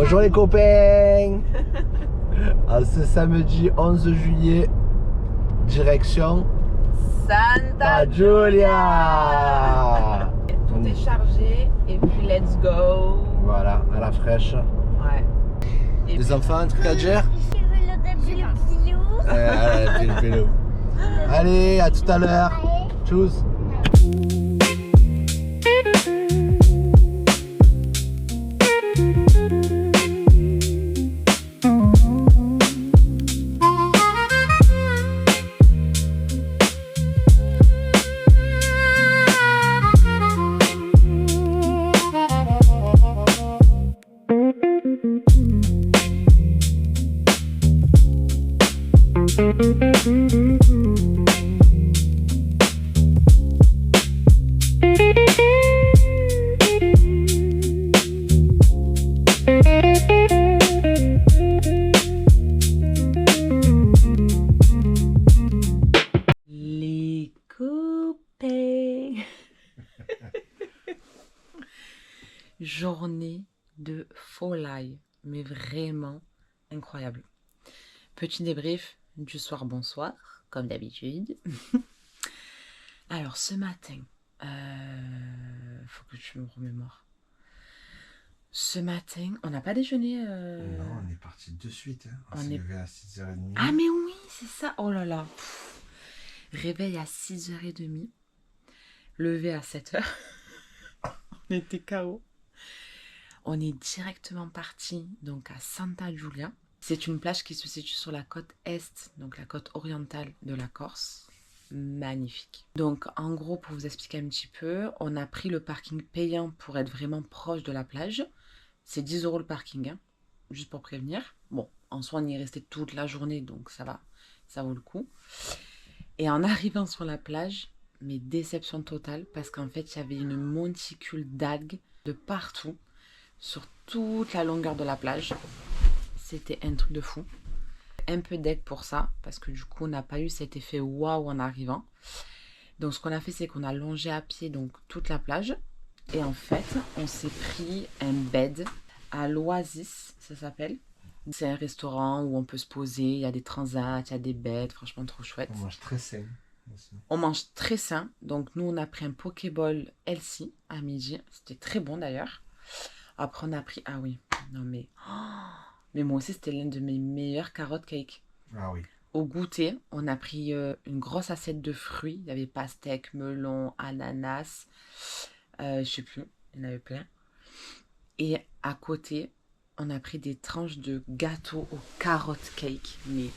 Bonjour les copains. Ce samedi 11 juillet, direction Santa Giulia. Tout est chargé et puis let's go. Voilà, à la fraîche. Ouais. Et Les enfants, un truc à dire? Allez, à tout à l'heure. Tchuss. les copains. Journée de folie, mais vraiment incroyable. Petit débrief du soir, bonsoir, comme d'habitude. Alors ce matin, faut que je me remémore. Ce matin, on n'a pas déjeuné. Non, on est parti de suite. On s'est levé à 6h30. Ah mais oui, c'est ça. Oh là là. Réveil à 6h30. Levé à 7h. On était KO. On est directement parti donc à Santa Giulia. C'est une plage qui se situe sur la côte est, donc la côte orientale de la Corse. Magnifique. Donc en gros, pour vous expliquer un petit peu, on a pris le parking payant pour être vraiment proche de la plage. C'est 10 € le parking, hein, juste pour prévenir. Bon, en soi, on y est resté toute la journée, donc ça va, ça vaut le coup. Et en arrivant sur la plage, mais déception totale, parce qu'en fait, il y avait une monticule d'algues de partout, sur toute la longueur de la plage. C'était un truc de fou. Un peu deg pour ça, parce que du coup, on n'a pas eu cet effet waouh en arrivant. Donc, ce qu'on a fait, c'est qu'on a longé à pied donc toute la plage. Et en fait, on s'est pris un bed à l'Oasis, ça s'appelle. C'est un restaurant où on peut se poser, il y a des transats, il y a des beds, franchement trop chouette. On mange très sain aussi. On mange très sain, donc nous on a pris un Pokéball healthy à midi, c'était très bon d'ailleurs. Après on a pris, ah oui, non mais, mais moi aussi c'était l'un de mes meilleurs carrot cake. Ah oui. Au goûter, on a pris une grosse assiette de fruits, il y avait pastèque, melon, ananas, je sais plus, il y en avait plein. Et à côté, on a pris des tranches de gâteau au carrot cake. Mais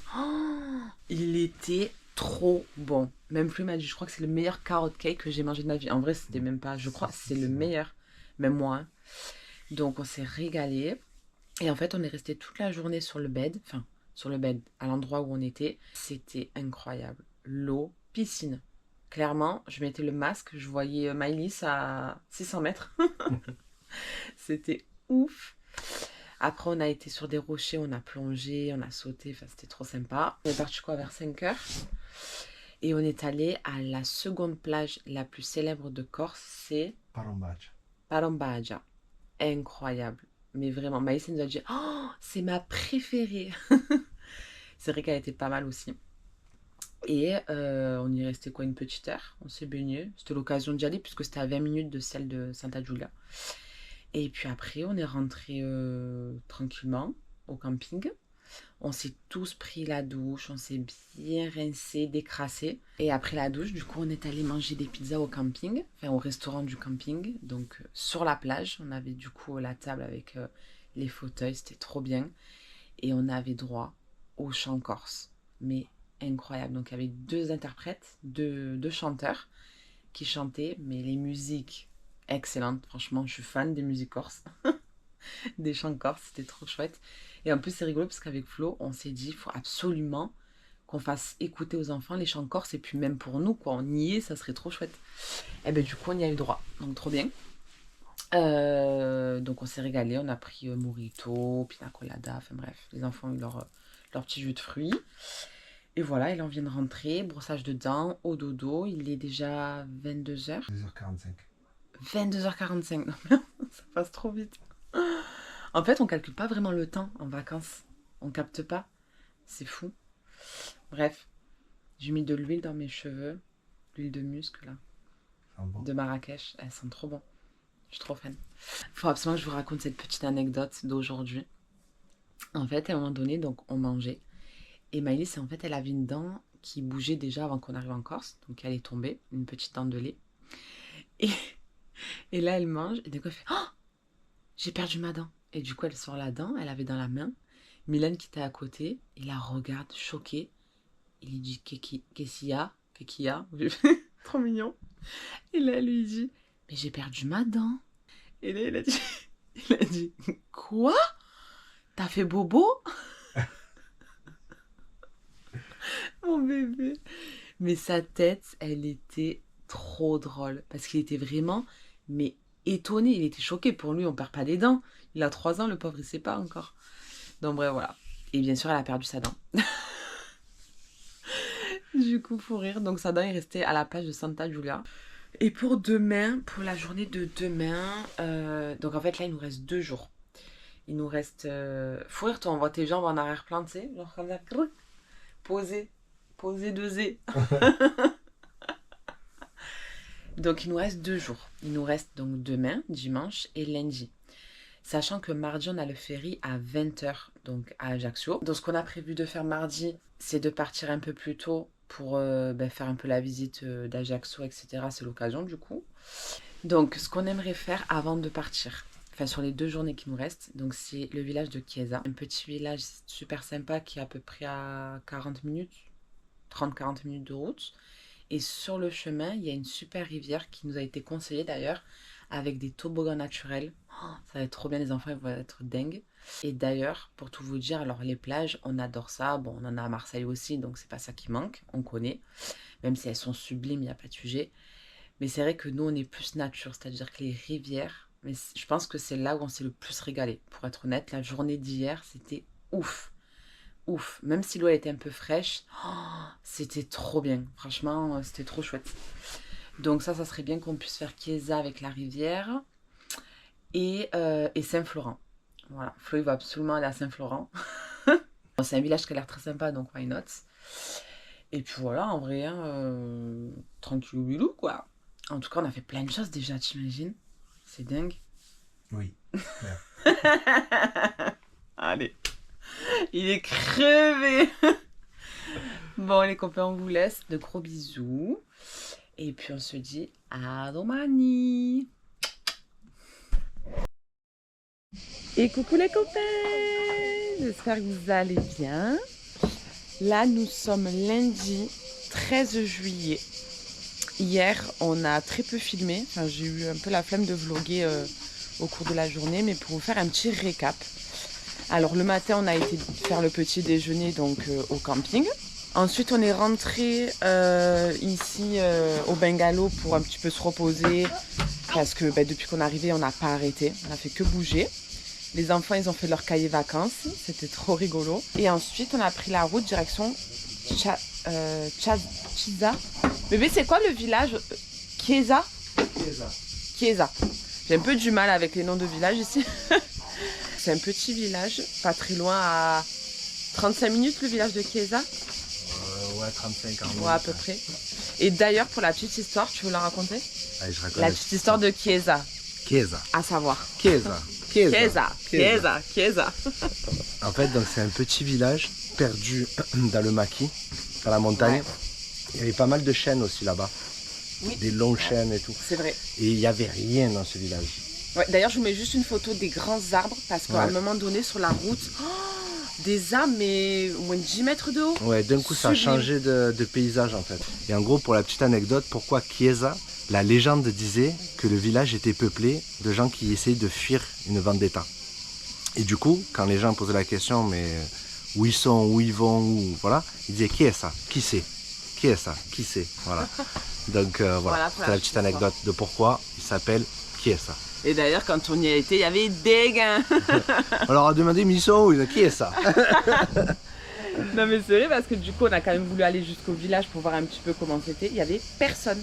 il était trop bon. Même plus m'a dit, je crois que c'est le meilleur carrot cake que j'ai mangé de ma vie. En vrai, c'était même pas, je crois, c'est le meilleur. Même moi. Hein. Donc, on s'est régalé. Et en fait, on est resté toute la journée sur le bed. Enfin, sur le bed, à l'endroit où on était. C'était incroyable. L'eau, piscine. Clairement, je mettais le masque, je voyais Maïlis à 600 mètres. C'était ouf. Après, on a été sur des rochers, on a plongé, on a sauté, enfin, c'était trop sympa. On est parti quoi, vers 5h. Et on est allé à la seconde plage la plus célèbre de Corse, c'est Parombagia. Incroyable. Mais vraiment, Maïs nous a dit, oh, c'est ma préférée. C'est vrai qu'elle était pas mal aussi. Et on y est resté quoi, une petite heure. On s'est baigné. C'était l'occasion d'y aller puisque c'était à 20 minutes de celle de Santa Giulia. Et puis après, on est rentré tranquillement au camping. On s'est tous pris la douche, on s'est bien rincé, décrassé. Et après la douche, du coup, on est allé manger des pizzas au camping, enfin au restaurant du camping. Donc sur la plage, on avait du coup la table avec les fauteuils, c'était trop bien. Et on avait droit au chant corse. Mais incroyable. Donc il y avait 2 interprètes, deux chanteurs qui chantaient, mais les musiques excellentes. Franchement, je suis fan des musiques corses, des chants corses, c'était trop chouette. Et en plus, c'est rigolo parce qu'avec Flo, on s'est dit, il faut absolument qu'on fasse écouter aux enfants les chants corses et puis même pour nous, quoi, on y est, ça serait trop chouette. Et ben du coup, on y a eu droit, donc trop bien. Donc on s'est régalé, on a pris mojito, pina colada, enfin bref, les enfants ont eu leur petit jus de fruits. Et voilà, il en vient de rentrer, brossage de dents, au dodo, il est déjà 22h. 2h45. 22h45, non, ça passe trop vite. En fait, on calcule pas vraiment le temps en vacances. On capte pas. C'est fou. Bref, j'ai mis de l'huile dans mes cheveux. L'huile de musc, là. Bon. De Marrakech. Elles sont trop bonnes. Je suis trop fan. Faut absolument que je vous raconte cette petite anecdote d'aujourd'hui. En fait, à un moment donné, donc on mangeait. Et Maëlys, en fait, elle avait une dent qui bougeait déjà avant qu'on arrive en Corse. Donc elle est tombée, une petite dent de lait. Et là, elle mange. Et du coup, elle fait « Oh, j'ai perdu ma dent !» Et du coup, elle sort la dent. Elle avait dans la main. Milan qui était à côté, il la regarde choqué. Il lui dit qu'est-ce qu'il y a? Trop mignon. Et là, elle lui dit mais j'ai perdu ma dent. Et là, il a dit quoi? T'as fait bobo? Mon bébé. Mais sa tête, elle était trop drôle. Parce qu'il était vraiment mais étonné. Il était choqué. Pour lui, on perd pas des dents. Il a 3 ans, le pauvre, il sait pas encore. Donc bref, voilà. Et bien sûr, elle a perdu sa dent. Du coup, faut rire. Donc sa dent est restée à la plage de Santa Giulia. Et pour demain, pour la journée de demain, donc en fait là, il nous reste 2 jours. Il nous reste... Faut rire, toi, on voit tes jambes en arrière-plan, tu sais, genre comme ça. Posé 2 Donc il nous reste 2 jours. Il nous reste donc demain, dimanche et lundi. Sachant que mardi, on a le ferry à 20h, donc à Ajaccio. Donc ce qu'on a prévu de faire mardi, c'est de partir un peu plus tôt pour faire un peu la visite d'Ajaccio, etc. C'est l'occasion du coup. Donc ce qu'on aimerait faire avant de partir, enfin sur les 2 journées qui nous restent, donc c'est le village de Chiesa. Un petit village super sympa qui est à peu près à 40 minutes, 30-40 minutes de route. Et sur le chemin, il y a une super rivière qui nous a été conseillée d'ailleurs, avec des toboggans naturels. Oh, ça va être trop bien, les enfants ils vont être dingues. Et d'ailleurs, pour tout vous dire, alors les plages, on adore ça. Bon, on en a à Marseille aussi, donc c'est pas ça qui manque, on connaît. Même si elles sont sublimes, il n'y a pas de sujet. Mais c'est vrai que nous, on est plus nature, c'est-à-dire que les rivières, mais je pense que c'est là où on s'est le plus régalé. Pour être honnête, la journée d'hier, c'était ouf. Ouf, même si l'eau était un peu fraîche, oh, c'était trop bien. Franchement, c'était trop chouette. Donc ça serait bien qu'on puisse faire Chiesa avec la rivière et Saint-Florent. Voilà, Flo il va absolument aller à Saint-Florent. C'est un village qui a l'air très sympa, donc why not. Et puis voilà, en vrai, tranquille bilou quoi. En tout cas, on a fait plein de choses déjà, t'imagines? C'est dingue. Oui. Allez, il est crevé. Bon les copains, on vous laisse. De gros bisous. Et puis on se dit à domani. Et coucou les copains, j'espère que vous allez bien. Là nous sommes lundi 13 juillet. Hier on a très peu filmé, enfin, j'ai eu un peu la flemme de vlogger au cours de la journée, mais pour vous faire un petit récap. Alors le matin on a été faire le petit déjeuner donc au camping. Ensuite, on est rentré ici au bungalow pour un petit peu se reposer parce que depuis qu'on est arrivé, on n'a pas arrêté. On a fait que bouger. Les enfants, ils ont fait leur cahier vacances. C'était trop rigolo. Et ensuite, on a pris la route direction Chiesa. Bébé, c'est quoi le village? Chiesa. Chiesa. J'ai un peu du mal avec les noms de villages ici. C'est un petit village, pas très loin, à 35 minutes le village de Chiesa. Ouais, 35 ans. Ouais, à peu près. Et d'ailleurs, pour la petite histoire, tu veux la raconter? Allez, je raconte la petite histoire de Chiesa. Chiesa. À savoir. Chiesa. En fait, donc c'est un petit village perdu dans le maquis, dans la montagne. Ouais. Il y avait pas mal de chênes aussi là-bas. Oui. Des longs chênes et tout. C'est vrai. Et il n'y avait rien dans ce village. Ouais, d'ailleurs, je vous mets juste une photo des grands arbres parce qu'à un moment donné, sur la route, des arbres, mais au moins 10 mètres de haut. Ouais, d'un coup, ça a changé de paysage en fait. Et en gros, pour la petite anecdote, pourquoi Chiesa? La légende disait que le village était peuplé de gens qui essayaient de fuir une vendetta. Et du coup, quand les gens posaient la question, mais où ils sont, où ils vont, où, voilà, ils disaient Chiesa, qui c'est? Chiesa, qui c'est? Voilà. Donc voilà, c'est la petite anecdote de pourquoi il s'appelle Chiesa. Et d'ailleurs, quand on y a été, il y avait des gains. On leur a demandé, mais ils sont où? Qui est ça? Non mais c'est vrai parce que du coup, on a quand même voulu aller jusqu'au village pour voir un petit peu comment c'était. Il n'y avait personne.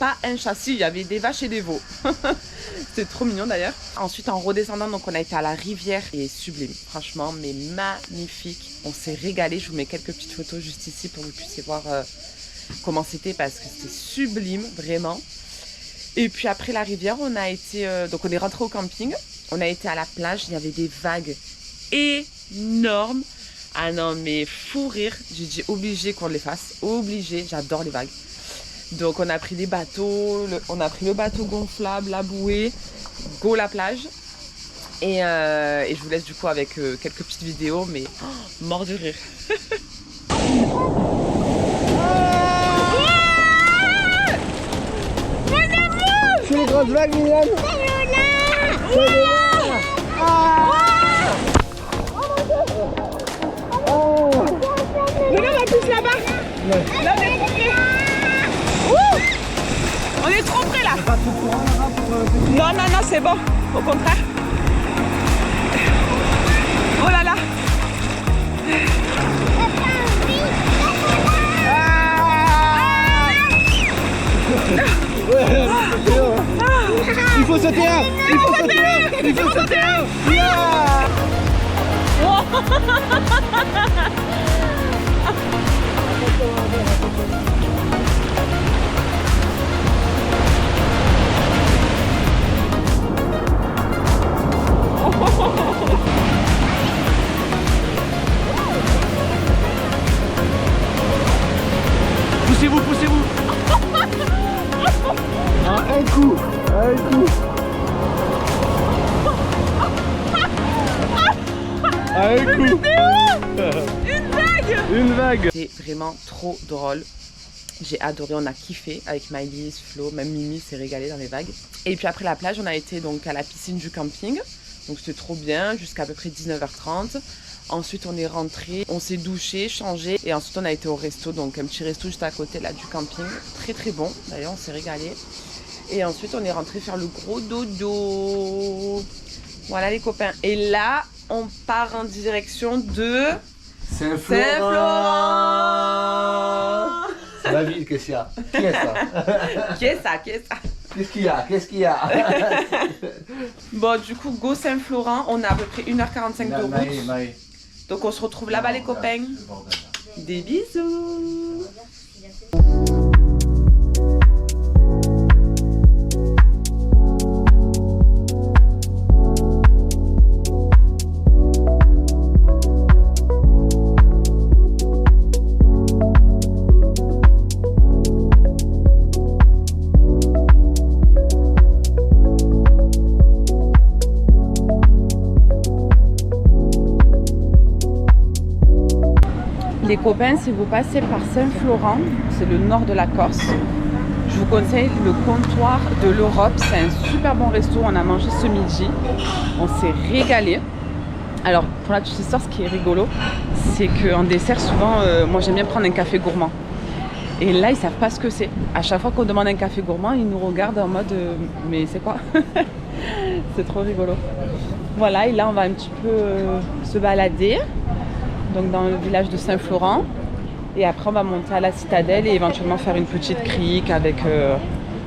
pas un châssis, il y avait des vaches et des veaux. C'était trop mignon d'ailleurs. Ensuite en redescendant, donc on a été à la rivière et sublime, franchement, mais magnifique. On s'est régalé, je vous mets quelques petites photos juste ici pour que vous puissiez voir comment c'était parce que c'était sublime, vraiment. Et puis après la rivière, on a été, donc on est rentré au camping, on a été à la plage, il y avait des vagues énormes. Ah non mais fou rire, j'ai dit obligé qu'on les fasse, obligé, j'adore les vagues. Donc on a pris des bateaux, on a pris le bateau gonflable, la bouée, go la plage. Et je vous laisse du coup avec quelques petites vidéos, mais mort de rire. C'est les grosses vagues, Milan. Regarde la pousse là-bas. Là on est trop près. On est trop près là. Non, non, non, c'est bon. Au contraire. Oh là là. Il faut sauter un. Il faut sauter un. Il faut sauter un. Poussez-vous, poussez-vous. Un coup, un coup. Un coup. Une vague. Une vague. C'est vraiment trop drôle. J'ai adoré, on a kiffé avec Maëlys, Flo, même Mimi s'est régalée dans les vagues. Et puis après la plage, on a été donc à la piscine du camping. Donc c'était trop bien, jusqu'à peu près 19h30. Ensuite on est rentré, on s'est douché, changé et ensuite on a été au resto, donc un petit resto juste à côté là du camping. Très très bon, d'ailleurs on s'est régalé. Et ensuite on est rentré faire le gros dodo. Voilà les copains. Et là on part en direction de Saint-Florent. C'est la ville, qu'est-ce qu'il y a? Qui est ça? Qui est ça? Qui est ça? Qu'est-ce qu'il y a? Qu'est-ce qu'il y a? Bon du coup go Saint-Florent, on a à peu près 1h45 de route. Maë. Donc on se retrouve là-bas les copains. Des bisous. Les copains, si vous passez par Saint-Florent, c'est le nord de la Corse, je vous conseille le comptoir de l'Europe. C'est un super bon resto, on a mangé ce midi, on s'est régalé. Alors pour la petite histoire, ce qui est rigolo, c'est qu'en dessert souvent, moi j'aime bien prendre un café gourmand. Et là ils savent pas ce que c'est. À chaque fois qu'on demande un café gourmand, ils nous regardent en mode mais c'est quoi? C'est trop rigolo. Voilà, et là on va un petit peu se balader. Donc dans le village de Saint-Florent. Et après on va monter à la citadelle et éventuellement faire une petite crique avec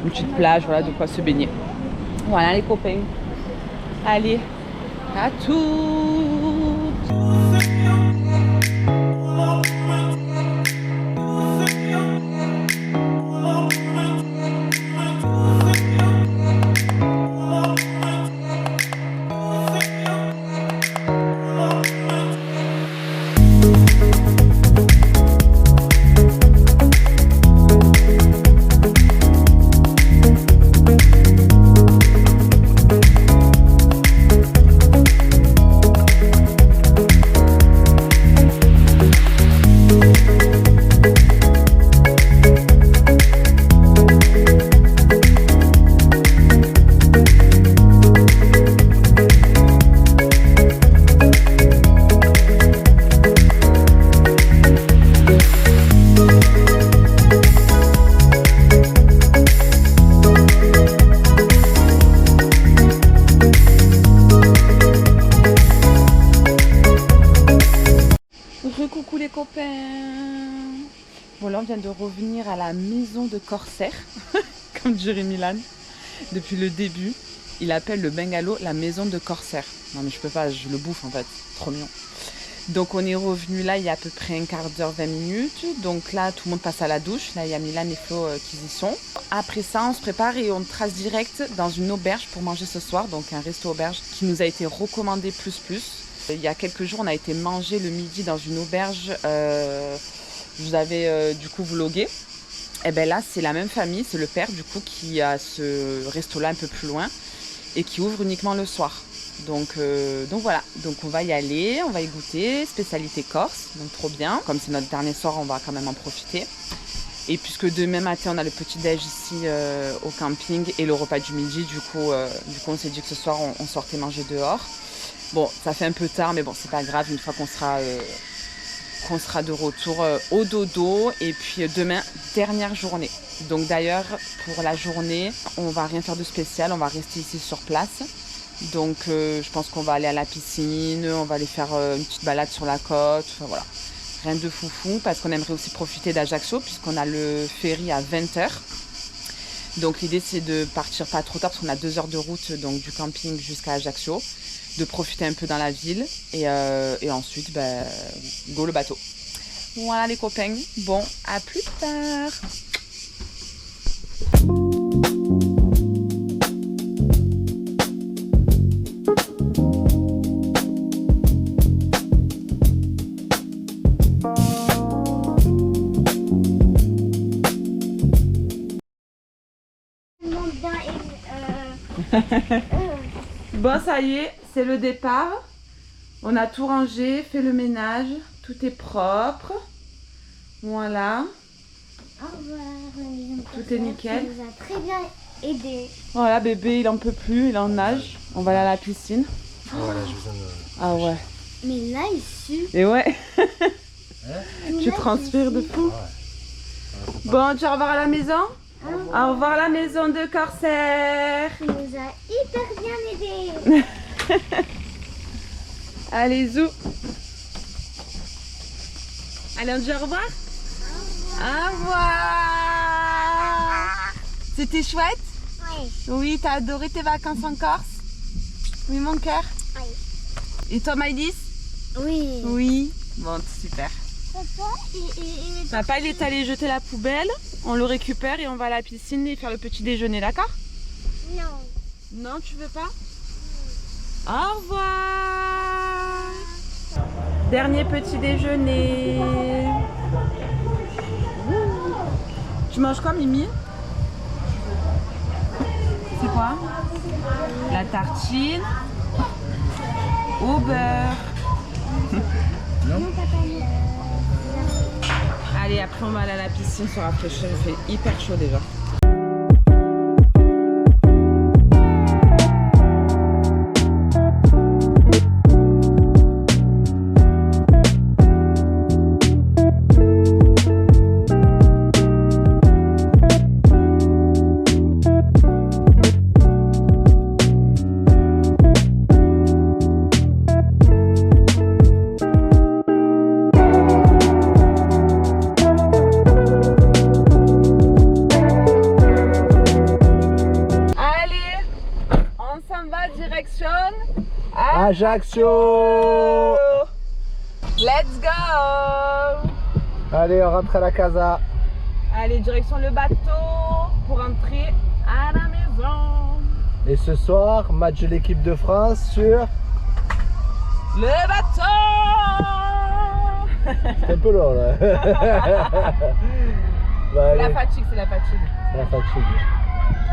une petite plage, voilà, de quoi se baigner. Voilà les copains. Allez, à toutes. Coucou les copains. Bon là on vient de revenir à la maison de Corsair. comme dirait Milan, depuis le début. Il appelle le bungalow la maison de corsaire. Non mais je peux pas, je le bouffe en fait, trop mignon. Donc on est revenu là il y a à peu près un quart d'heure, 20 minutes. Donc là tout le monde passe à la douche. Là il y a Milan et Flo qui y sont. Après ça on se prépare et on trace direct dans une auberge pour manger ce soir. Donc un resto auberge qui nous a été recommandé plus. Il y a quelques jours on a été manger le midi dans une auberge. Je vous avais du coup vlogué. Et bien là c'est la même famille, c'est le père du coup qui a ce resto là un peu plus loin et qui ouvre uniquement le soir. Donc voilà, donc on va y aller, on va y goûter, spécialité corse, donc trop bien. Comme c'est notre dernier soir, on va quand même en profiter. Et puisque demain matin, on a le petit déj ici au camping et le repas du midi, du coup on s'est dit que ce soir, on sortait manger dehors. Bon, ça fait un peu tard, mais bon, c'est pas grave, une fois qu'on sera de retour au dodo. Et puis demain, dernière journée. Donc d'ailleurs, pour la journée, on va rien faire de spécial, on va rester ici sur place. Donc je pense qu'on va aller à la piscine, on va aller faire une petite balade sur la côte, enfin voilà. Rien de foufou parce qu'on aimerait aussi profiter d'Ajaccio puisqu'on a le ferry à 20h. Donc l'idée c'est de partir pas trop tard parce qu'on a 2 heures de route donc, du camping jusqu'à Ajaccio, de profiter un peu dans la ville et ensuite go le bateau. Voilà les copains, bon à plus tard. Bon ça y est, c'est le départ. On a tout rangé, fait le ménage, tout est propre. Voilà. Au revoir. Tout est nickel. Il nous a très bien aidé. Voilà, bébé, il en peut plus, il en nage. On va aller à la piscine. Voilà, je besoin de... Ah ouais. Mais là, il sue. Et ouais, Tout tu là, transpires il de sue. fou. Bon, tu au revoir à la maison. Au revoir la maison de Corsaire. Il nous a hyper bien aidé. Allez, zou. Allez, on dit au revoir. Au revoir. C'était chouette? Oui. Oui, t'as adoré tes vacances en Corse? Oui, mon cœur. Oui. Et toi, Maïlis? Oui. Oui. Bon, super. Papa, il Papa, il est allé jeter la poubelle. On le récupère et on va à la piscine et faire le petit déjeuner, d'accord? Non. Non, tu veux pas? Au revoir. Dernier petit déjeuner. Tu manges quoi, Mimi? C'est quoi? La tartine au beurre. Non, papa, non. Allez, après on va aller à la piscine se rafraîchir, il fait hyper chaud déjà. Ajaccio. Let's go. Allez, on rentre à la casa. Allez, direction le bateau pour rentrer à la maison. Et ce soir, match de l'équipe de France sur... Le bateau. C'est un peu long là. C'est la fatigue, c'est la fatigue. C'est la fatigue.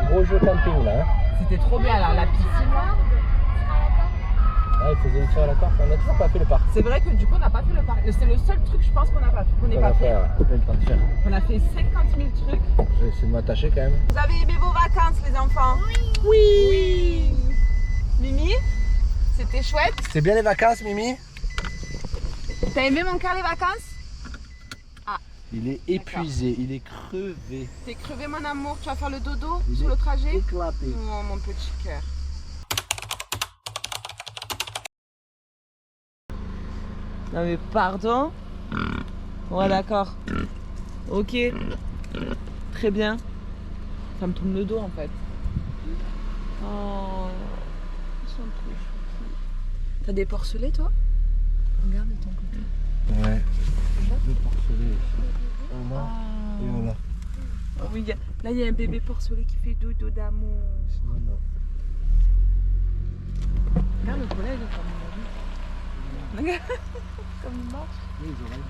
Gros jeu camping là. Hein. C'était trop bien là, la piscine là. Ah, il faisait une tir à la corde, on n'a toujours pas fait le parc. C'est vrai que du coup on n'a pas fait le parc. C'est le seul truc je pense qu'on n'a pas fait. On a fait le temps de faire. On a fait 50 000 trucs. Je vais essayer de m'attacher quand même. Vous avez aimé vos vacances les enfants? Oui. Oui. Mimi, c'était chouette. C'est bien les vacances, Mimi? T'as aimé mon cœur les vacances? Il est épuisé, il est crevé. T'es crevé mon amour, tu vas faire le dodo Il sur est le trajet? éclaté. Oh mon petit cœur. Non mais pardon. Ouais d'accord. Ok. Très bien. Ça me tourne le dos en fait. Oh, ils sont trop choux. T'as des porcelets toi? Regarde de ton côté. Ouais. Deux porcelets. On a et on a. Oh, oui, là il y a un bébé porcelet qui fait dodo d'amour. Sinon, non. Regarde le collège comme il Regarde comme il marche. Oui, les oreilles.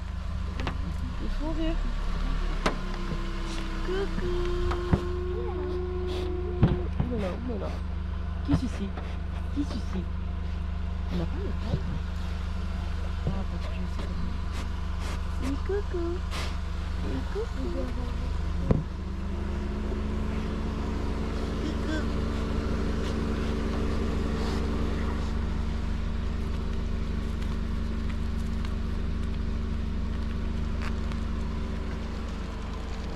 Il faut rire. Coucou. Oulala. Qui c'est ici? Qui c'est ici? On n'a pas le temps. Ah, parce que je sais comment. Oui, coucou. Oui, coucou.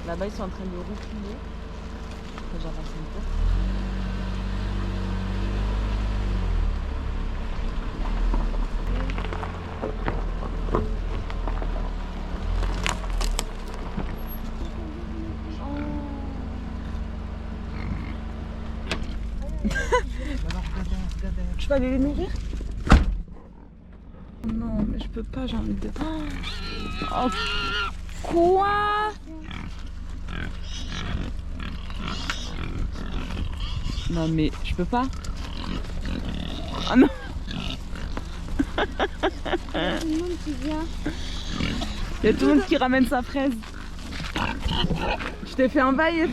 Là-bas, ils sont en train de reculer. J'avance un peu. Je peux aller les nourrir? Non, mais je peux pas, j'ai envie de... Oh, quoi? Non mais je peux pas. Ah non. Tout le monde qui vient. Il y a tout le monde qui ramène sa fraise. Je t'ai fait envahir.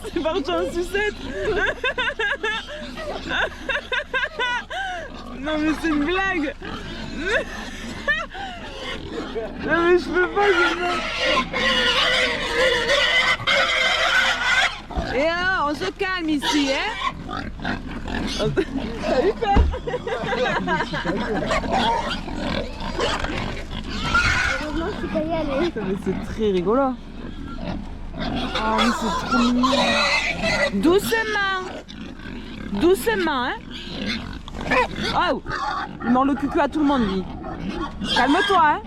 C'est parti en sucette. Non mais c'est une blague. Non mais je peux pas, Et alors, on se calme ici, hein. Salut père. Heureusement, je peux pas y aller. Mais c'est très rigolo. Ah mais c'est trop mignon. Doucement. Doucement, hein. Oh, il mord le cucu à tout le monde, lui. Calme-toi, hein.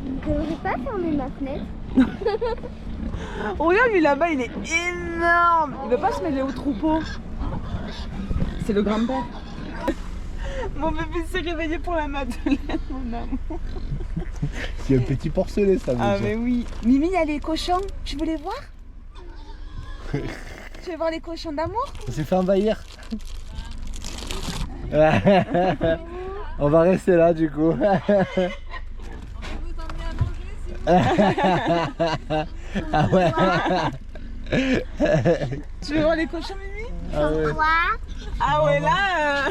Je devrais pas fermer ma fenêtre. Oh, regarde, lui là-bas, il est énorme. Il veut pas se mêler au troupeau. C'est le grand-père. Mon bébé s'est réveillé pour la Madeleine, mon amour. C'est un petit porcelet, ça veut Ah, dire. mais oui. Mimi, il y a les cochons. Tu veux les voir? Tu veux voir les cochons d'amour? On s'est fait envahir. On va rester là du coup. Ah ouais. Tu veux voir les cochons, Mimi? Ah ouais. Quoi? Ah ouais, là...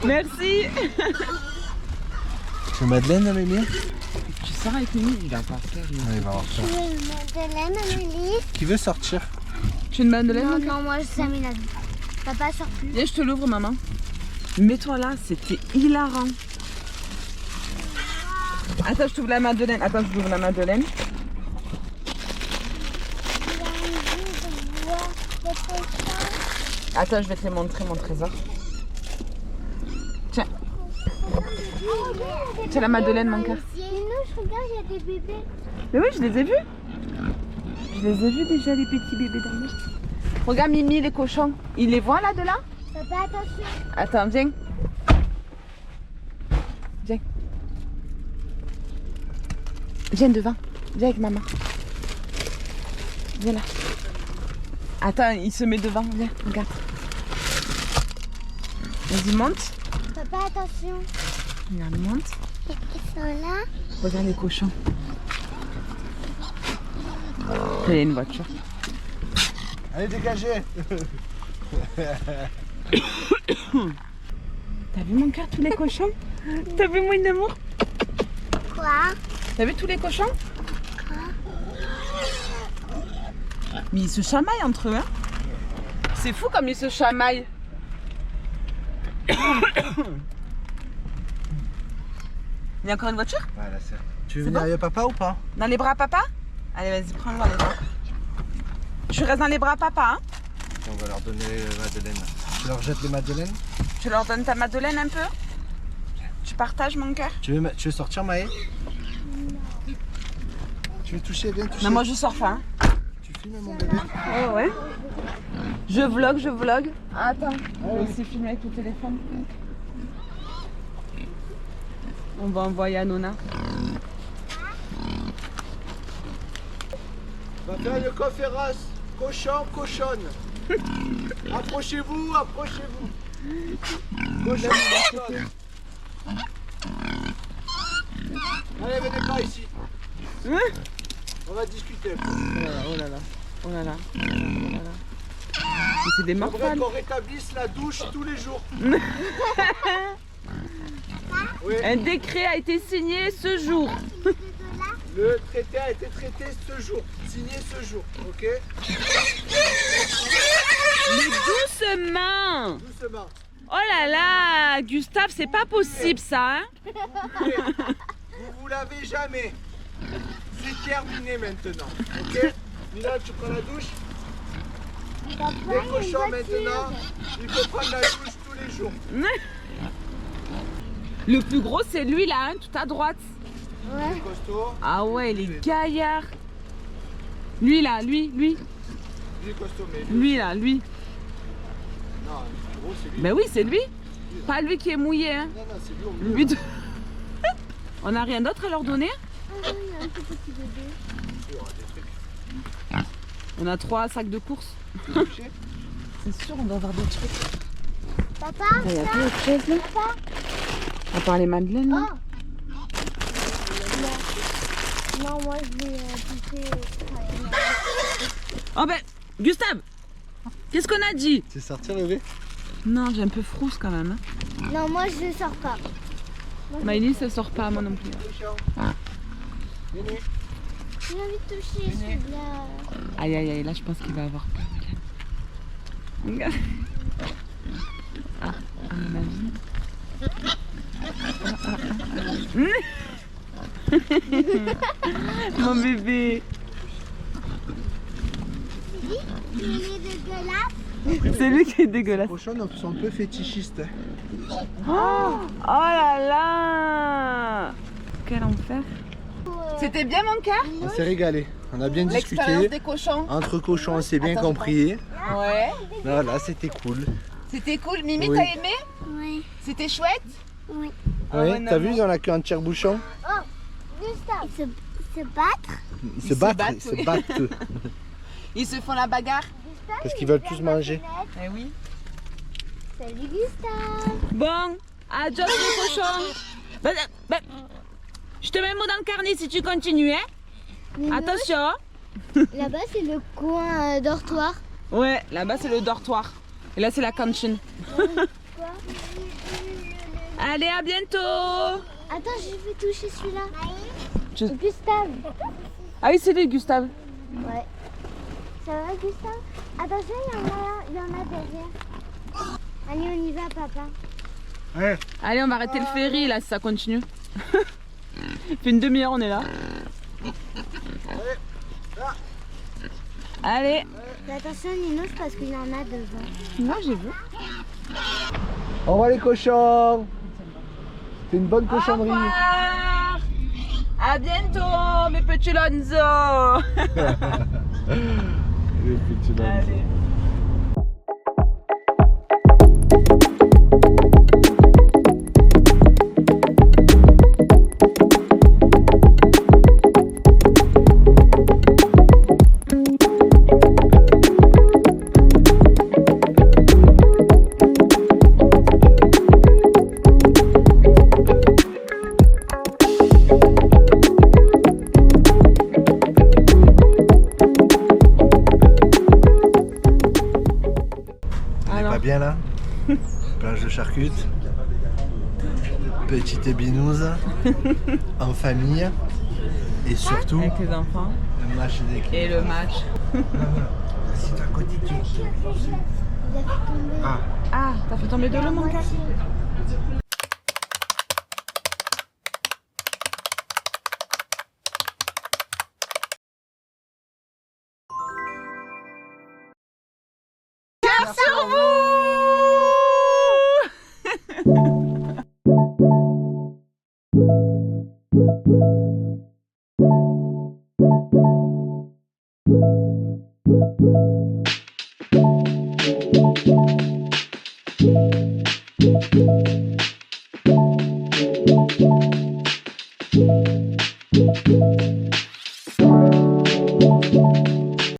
Merci. C'est Madeleine, la Mimi? Tu sors avec Mimi, il va avoir peur. Il va avoir Tu peur. veux une Madeleine, Amélie? Qui veut sortir? Tu veux une Madeleine? Non, mon cœur? non, moi, ça m'énerve. Papa sort plus. Viens, je te l'ouvre, maman. Mets-toi là, c'était hilarant. Attends, je t'ouvre la Madeleine. Attends, je t'ouvre la Madeleine. J'ai envie de voir des cochons. Attends, je vais te les montrer, mon trésor. Tiens, c'est la Madeleine, mon cœur. Nous, je regarde, il y a des bébés. Mais oui, je les ai vus. Je les ai vus déjà, les petits bébés d'amour. Regarde Mimi, les cochons. Il les voit là, de là? Papa, attention. Attends, viens. Viens. Viens devant. Viens avec maman. Viens là. Attends, il se met devant. Viens, regarde. Vas-y, monte. Papa, attention. Regarde, monte. Ils sont là. Regarde les cochons. Il y a une voiture. Allez, dégagez. T'as vu mon cœur, tous les cochons? T'as vu mon amour? Quoi? T'as vu tous les cochons? Mais ils se chamaillent entre eux, hein? C'est fou comme ils se chamaillent. Il y a encore une voiture? Ouais, là, c'est... Tu veux C'est venir bon avec papa ou pas? Dans les bras, papa? Allez, vas-y, prends-le dans les bras. Tu restes dans les bras, papa, hein? On va leur donner les madeleines. Tu leur jettes les madeleines? Tu leur donnes ta madeleine un peu? Tu partages mon cœur? Tu veux sortir, Maë? Tu veux toucher? Viens toucher. Non, moi je sors pas. Hein. Tu filmes mon bébé? Ouais. Je vlog. Attends, je vais aussi filmer avec le téléphone. On va envoyer à Nona. On va faire une conférence. Cochon, cochonne. Approchez-vous, approchez-vous. Cochon, cochonne. Allez, venez par ici. On va discuter. Oh là là. Oh là là. Mais c'est des J'aimerais morphales. qu'on rétablisse la douche tous les jours. Oui, Un décret a été signé ce jour. le traité a été traité ce jour. Signé ce jour, ok? Mais doucement. Doucement. Oh là là, Gustave, c'est pas possible ça. Hein. Vous l'avez jamais. C'est terminé maintenant, ok? Milan, tu prends la douche? Les cochons maintenant, il faut prendre la douche tous les jours. Le plus gros, c'est lui là, hein, tout à droite. Les costauds, Ah ouais, il est gaillard. Lui là, lui. lui costaud, mais Lui là, lui. non, le plus gros c'est lui. Ben oui, c'est lui. Pas lui qui est mouillé. Hein. Non, c'est lui au milieu. Lui de- On n'a rien d'autre à leur donner? Ah oui, il y a un tout petit bébé. Il y aura des trucs. On a 3 sacs de courses. Tu veux toucher? C'est sûr, on doit avoir des trucs. Papa, Il y a plein de choses là. papa. À part les madeleines. là. Oh. Non, moi je vais toucher. Oh ben, Gustave, qu'est-ce qu'on a dit? C'est sorti, bébé? Non, j'ai un peu frousse quand même. Hein. Non, moi je ne sors pas. Maëlys, elle sort pas, moi non plus. Cochon. Ah. Venez. J'ai envie de toucher celui-là. Aïe aïe aïe, là je pense qu'il va avoir peur. Regarde. Ah, à mon avis. Mon bébé. Il est dégueulasse. C'est lui qui est dégueulasse. Les cochons sont un peu fétichistes. Oh, oh là là. Quel enfer. C'était bien mon cœur? On s'est régalé. On a bien L'expérience discuté. des cochons. Entre cochons, on s'est bien Attends, compris. Ouais. Voilà, c'était cool. C'était cool. Mimi, Oui. t'as aimé? Oui. C'était chouette? Oui. Ah Oui, ouais, t'as non, vu, non. ils ont la queue en tire-bouchon. Gustave. Se battre. Ils se battent, battent, ils oui. se battent. Ils se font la bagarre. Parce qu'ils veulent tous manger. Eh oui. Salut Gustave. Bon, adios les cochons. Bah, je te mets un mot dans le carnet si tu continues, hein. Minou, Attention. là-bas c'est le coin dortoir. Ouais, là-bas c'est le dortoir. Et là c'est la cantine. Allez, à bientôt. Attends, je vais toucher celui-là. Je- Gustave. Ah oui, c'est lui, Gustave. Ouais. Ça va Gustave? Attention, il y en a derrière. Allez, on y va papa. Ouais. Allez, on va arrêter le ferry là si ça continue. Il fait une demi-heure, on est là. Allez. Fais attention Ninos parce qu'il y en a devant. Moi j'ai vu. Au revoir les cochons. C'est une bonne Au cochonnerie. revoir. À bientôt, mes petits Lonzo. Les petits dames. Allez. Pas bien là. Plage de charcutes. Petite ébinouse. En famille. Et surtout, Avec les enfants. le match d'équipe. Et le match. C'est à côté de Il a fait tomber. Ah, t'as fait tomber de l'eau mon cœur. Merci à vous.